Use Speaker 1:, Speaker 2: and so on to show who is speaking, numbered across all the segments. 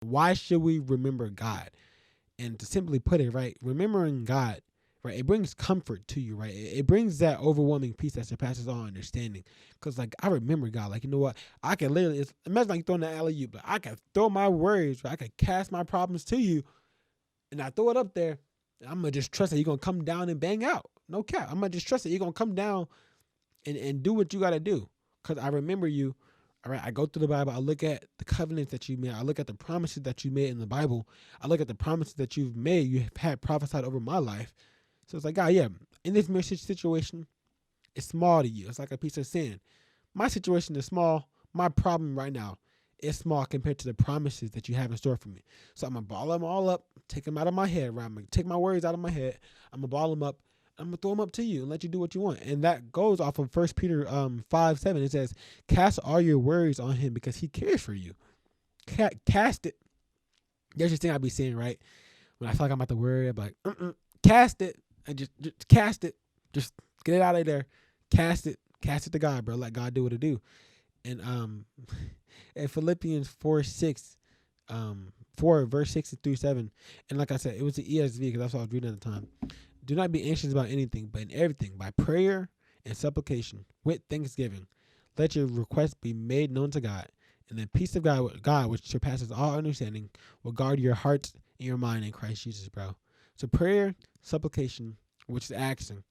Speaker 1: Why should we remember God? And to simply put it, right, remembering God, right, it brings comfort to you, right? It brings that overwhelming peace that surpasses all understanding. Because, like, I remember God. Like, you know what? I can literally, imagine like throwing the alley oop, but I can throw my worries, right? I can cast my problems to you, and I throw it up there. I'm going to just trust that you're going to come down and bang out. No cap. I'm going to just trust that you're going to come down and do what you got to do. Because I remember you. All right, I go through the Bible. I look at the covenants that you made. I look at the promises that you made in the Bible. I look at the promises that you've made. You have had prophesied over my life. So it's like, God, yeah, in this marriage situation, it's small to you. It's like a piece of sand. My situation is small. My problem right now is small compared to the promises that you have in store for me. So I'm going to ball them all up, take them out of my head, right? I'm going to take my worries out of my head. I'm going to ball them up. I'm going to throw them up to you and let you do what you want. And that goes off of 1 Peter 5:7. It says, cast all your worries on him because he cares for you. Cast it. There's this thing I be saying, right? When I feel like I'm about to worry, I'm like, cast it. And just cast it. Just get it out of there. Cast it. Cast it to God, bro. Let God do what it do. And in Philippians 4:6, 4 verse 6 through 7. And like I said, it was the ESV because that's what I was reading at the time. Do not be anxious about anything, but in everything, by prayer and supplication, with thanksgiving, let your requests be made known to God. And the peace of God, which surpasses all understanding, will guard your hearts and your mind in Christ Jesus, bro. So prayer, supplication, which is asking,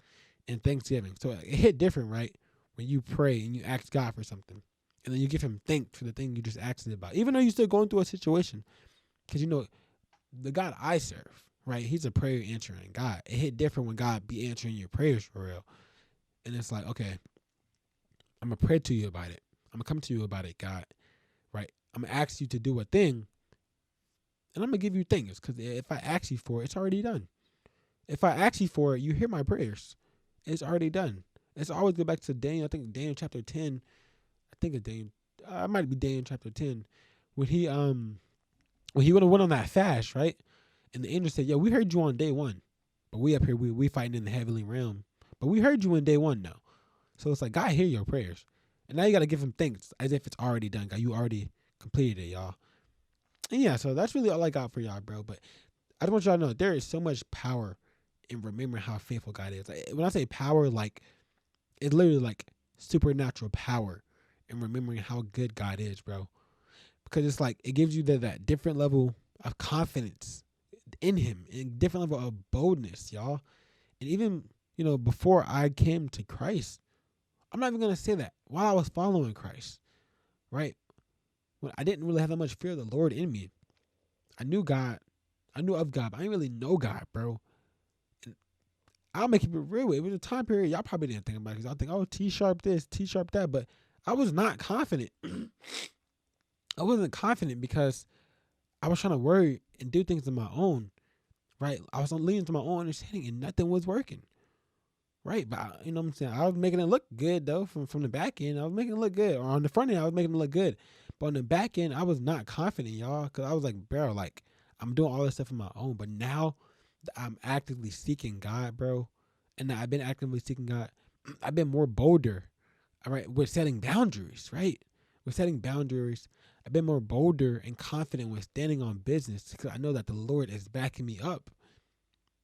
Speaker 1: and thanksgiving. So it hit different, right? When you pray and you ask God for something, and then you give him thanks for the thing you just asked him about, even though you're still going through a situation. Because, you know, the God I serve, right, he's a prayer answering God. It hit different when God be answering your prayers for real. And it's like, okay, I'm going to pray to you about it. I'm going to come to you about it, God, right? I'm going to ask you to do a thing, and I'm going to give you things. Because if I ask you for it, it's already done. If I ask you for it, you hear my prayers. It's already done. It's always go back to Daniel. I think Daniel chapter 10. I think it's Daniel. I might be Daniel chapter 10. When he would have went on that fast, right? And the angel said, "Yo, we heard you on day one, but we up here we fighting in the heavenly realm. But we heard you in day one now." So it's like God hear your prayers, and now you got to give him thanks as if it's already done. God, you already completed it, y'all. And yeah, so that's really all I got for y'all, bro. But I just want y'all to know there is so much power in remembering how faithful God is. Like, when I say power, like it's literally like supernatural power in remembering how good God is, bro. Because it's like it gives you that different level of confidence in him and different level of boldness, y'all. And even, you know, before I came to Christ, I'm not even going to say that. While I was following Christ, right? When I didn't really have that much fear of the Lord in me. I knew God. I knew of God, but I didn't really know God, bro. And I'll make it real. It was a time period y'all probably didn't think about it because I think, oh, T-sharp this, T-sharp that. But I was not confident. I wasn't confident because I was trying to worry and do things on my own, right? I was leaning to my own understanding and nothing was working, right? But you know what I'm saying? I was making it look good though from the back end. I was making it look good. Or on the front end, I was making it look good. But on the back end, I was not confident, y'all, because I was like, bro, like I'm doing all this stuff on my own. But now that I'm actively seeking God, bro, and that I've been actively seeking God, I've been more bolder, all right, with setting boundaries, right? With setting boundaries, I've been more bolder and confident when standing on business because I know that the Lord is backing me up.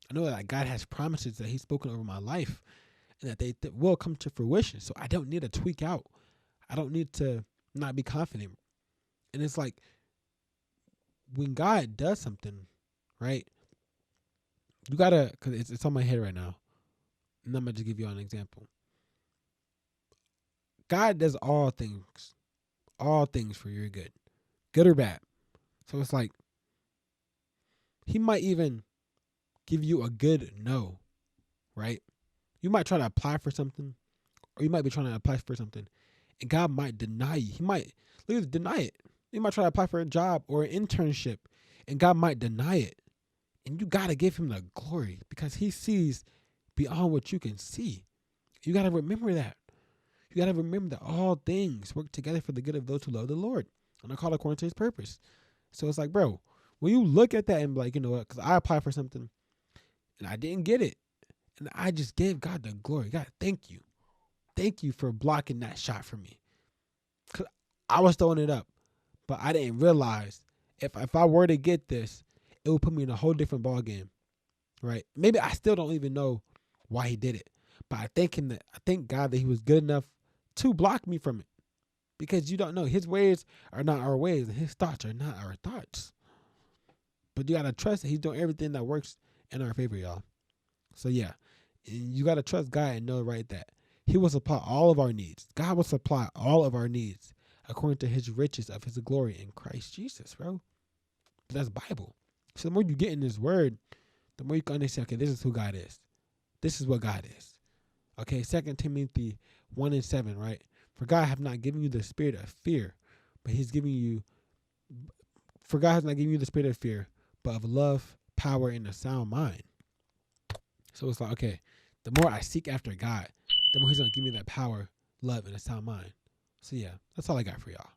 Speaker 1: I know that God has promises that he's spoken over my life and that they will come to fruition. So I don't need to tweak out. I don't need to not be confident. And it's like when God does something, right, you got to, because it's on my head right now. And I'm going to just give you an example. God does all things for your good or bad. So it's like he might even give you a good no, right? You might try to apply for something, or you might be trying to apply for something, and God might deny you. He might literally deny it. You might try to apply for a job or an internship, and God might deny it. And you got to give him the glory because he sees beyond what you can see. You got to remember that. You got to remember that all things work together for the good of those who love the Lord and are called according to his purpose. So it's like, bro, when you look at that and be like, you know what, because I applied for something and I didn't get it. And I just gave God the glory. God, thank you. Thank you for blocking that shot for me. Because I was throwing it up, but I didn't realize If I were to get this, it would put me in a whole different ball game, right? Maybe I still don't even know why he did it, but I thank God that he was good enough to block me from it, because you don't know, his ways are not our ways, and his thoughts are not our thoughts. But you gotta trust that he's doing everything that works in our favor, y'all. So yeah, you gotta trust God and know, right, that he will supply all of our needs. God will supply all of our needs according to his riches of his glory in Christ Jesus, bro. That's Bible. So the more you get in this word, the more you can understand, okay, this is who God is. This is what God is. Okay, 2 Timothy 1:7, right? For God have not given you the spirit of fear, but he's giving you, for God has not given you the spirit of fear, but of love, power, and a sound mind. So it's like, okay, the more I seek after God, the more he's going to give me that power, love, and a sound mind. So yeah, that's all I got for y'all.